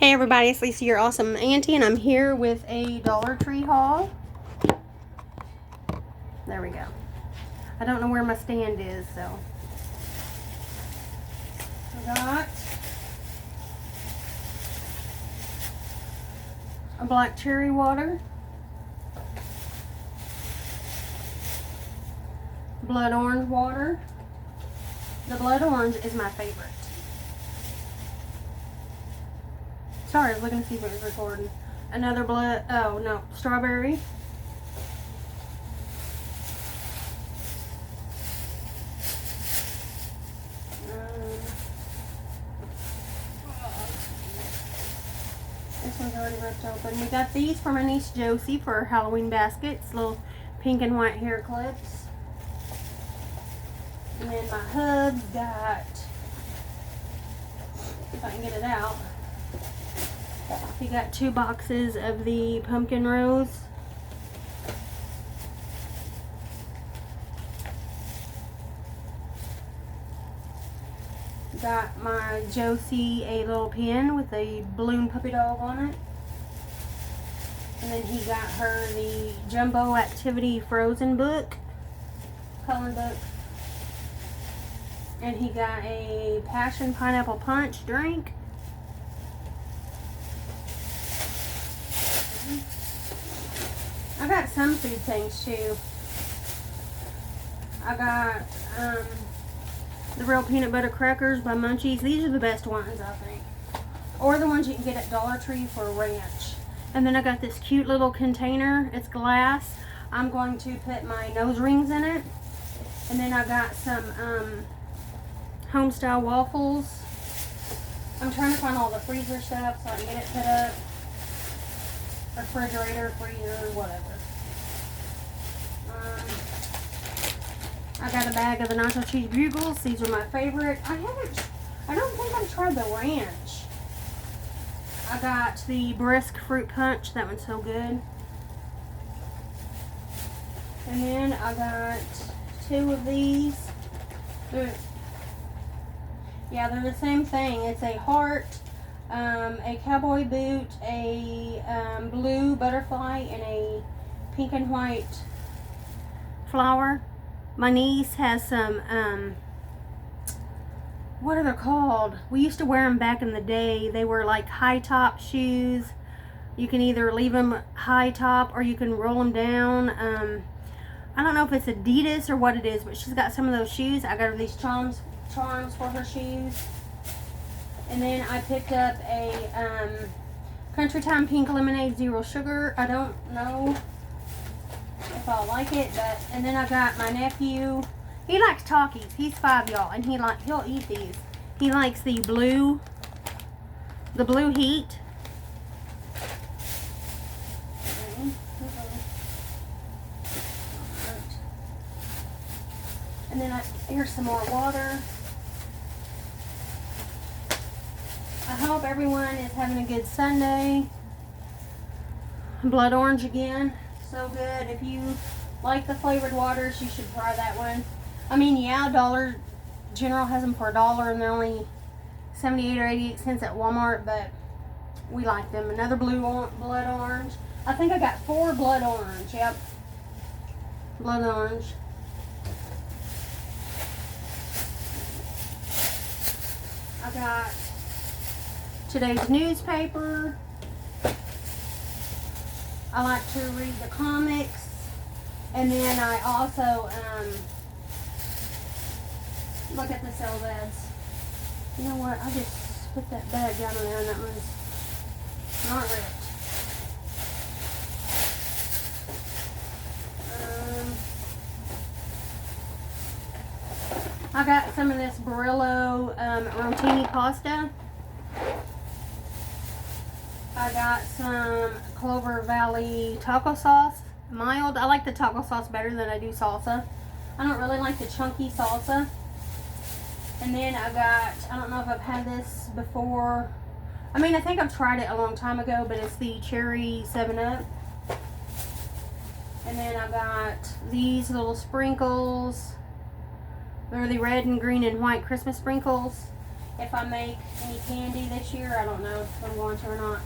Hey everybody, it's Lisa, your awesome auntie, and I'm here with a Dollar Tree haul. There we go. I don't know where my stand is, so. I got a black cherry water, blood orange water. The blood orange is my favorite. Sorry, I was looking to see if it was recording. Another strawberry. This one's already ripped open. We got these for my niece Josie for her Halloween baskets. Little pink and white hair clips. And then my hub's got, if I can get it out, he got 2 boxes of the pumpkin rose. Got my Josie a little pin with a balloon puppy dog on it. And then he got her the Jumbo Activity Frozen book, coloring book. And he got a Passion Pineapple Punch drink. I got some food things too. I got the real peanut butter crackers by Munchies. These are the best ones, I think. Or the ones you can get at Dollar Tree for ranch. And then I got this cute little container. It's glass. I'm going to put my nose rings in it. And then I got some home-style waffles. I'm trying to find all the freezer stuff so I can get it put up. Refrigerator, freezer, whatever. I got a bag of the nacho cheese bugles. These are my favorite. I don't think I've tried the ranch. I got the brisk fruit punch. That one's so good. And then I got 2 of these. They're the same thing. It's a heart, a cowboy boot, a blue butterfly, and a pink and white flower. My niece has some, what are they called? We used to wear them back in the day. They were like high top shoes. You can either leave them high top or you can roll them down. I don't know if it's Adidas or what it is, but she's got some of those shoes. I got her these charms for her shoes. And then I picked up a Country Time Pink Lemonade Zero Sugar. I don't know if I'll like it, and then I got my nephew. He likes Takis. He's 5, y'all, and he'll eat these. He likes the blue heat. And then here's some more water. I hope everyone is having a good Sunday. Blood orange again. So good. If you like the flavored waters, you should try that one. I mean, yeah, Dollar General has them for $1 and they're only 78 or 88 cents at Walmart, but we like them. Another blood orange. I think I got 4 blood orange. Yep. Blood orange. I got today's newspaper. I like to read the comics, and then I also look at the sale beds. You know what? I just put that bag down in there, and that one's not ripped. I got some of this Barilla rotini pasta. I got some Clover Valley taco sauce, mild. I like the taco sauce better than I do salsa. I don't really like the chunky salsa. And then I don't know if I've had this before. I mean, I think I've tried it a long time ago, but it's the cherry 7-Up. And then I got these little sprinkles. They're the red and green and white Christmas sprinkles. if I make any candy this year. I don't know if I'm going to or not.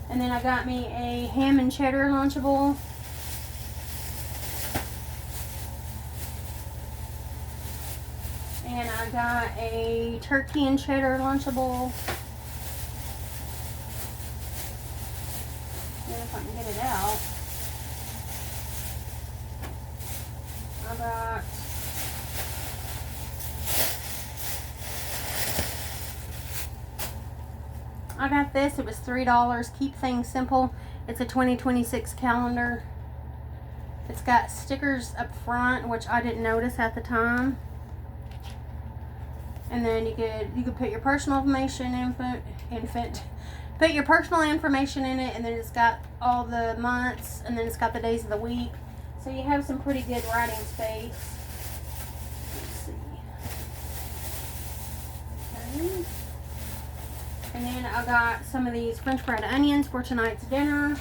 And then I got me a ham and cheddar Lunchable. And I got a turkey and cheddar Lunchable. And if I can get it out. I got this. It was $3. Keep things simple. It's a 2026 calendar. It's got stickers up front, which I didn't notice at the time. And then you could put your personal information put your personal information in it, and then it's got all the months, and then it's got the days of the week. So you have some pretty good writing space. Let's see. Okay. And then I got some of these French fried onions for tonight's dinner.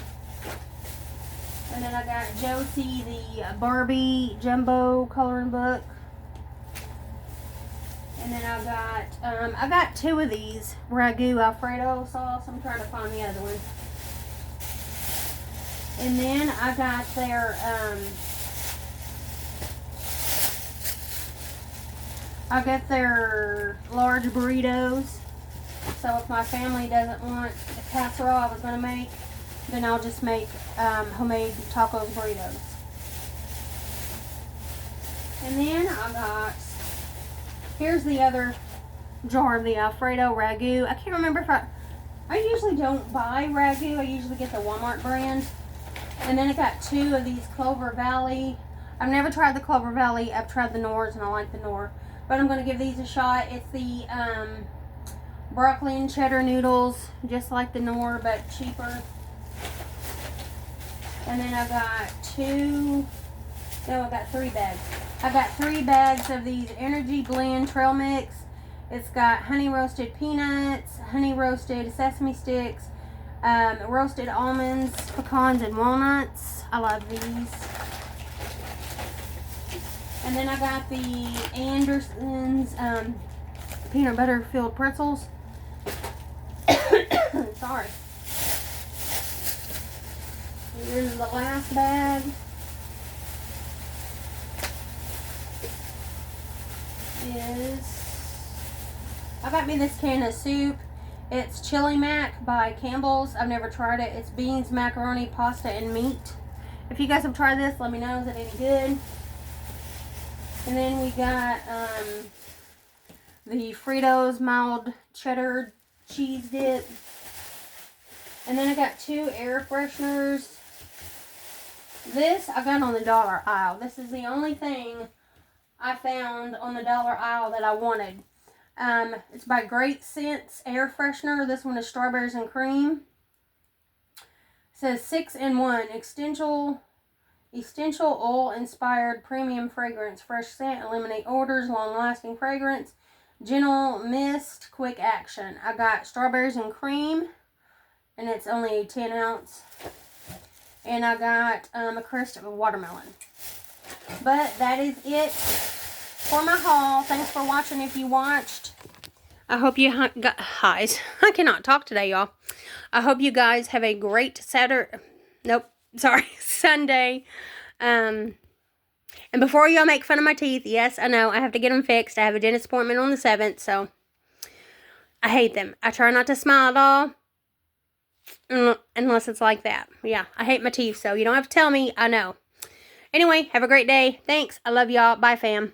And then I got Josie the Barbie Jumbo coloring book. And then I got two of these Ragu Alfredo sauce. I'm trying to find the other one. And then I got their large burritos. So if my family doesn't want the casserole I was going to make, then I'll just make homemade tacos burritos. And then I got, here's the other jar of the Alfredo Ragu. I can't remember if I usually don't buy Ragu. I usually get the Walmart brand. And then I got two of these Clover Valley. I've never tried the Clover Valley. I've tried the Knorrs and I like the Knorr. But I'm going to give these a shot. It's the broccoli and cheddar noodles, just like the Knorr, but cheaper. And then I got I got 3 bags. I got 3 bags of these Energy Blend Trail Mix. It's got honey roasted peanuts, honey roasted sesame sticks, roasted almonds, pecans, and walnuts. I love these. And then I got the Anderson's peanut butter filled pretzels. Sorry. Here's the last bag. I got me this can of soup. It's Chili Mac by Campbell's. I've never tried it. It's beans, macaroni, pasta, and meat. If you guys have tried this, let me know. Is it any good? And then we got the Fritos mild cheddar cheese dip. And then I got 2 air fresheners. This I got on the dollar aisle. This is the only thing I found on the dollar aisle that I wanted. It's by Great Scents air freshener. This one is strawberries and cream. It says 6-in-1 essential oil inspired premium fragrance, fresh scent, eliminate odors, long lasting fragrance, gentle mist, quick action. I got strawberries and cream, and it's only 10 ounce. And I got a crisp of watermelon. But that is it for my haul. Thanks for watching if you watched. I hope you got highs. I cannot talk today, y'all. I hope you guys have a great Sunday. And before y'all make fun of my teeth, yes, I know, I have to get them fixed. I have a dentist appointment on the 7th, so I hate them. I try not to smile at all, unless it's like that. Yeah, I hate my teeth, so you don't have to tell me. I know. Anyway, have a great day. Thanks. I love y'all. Bye, fam.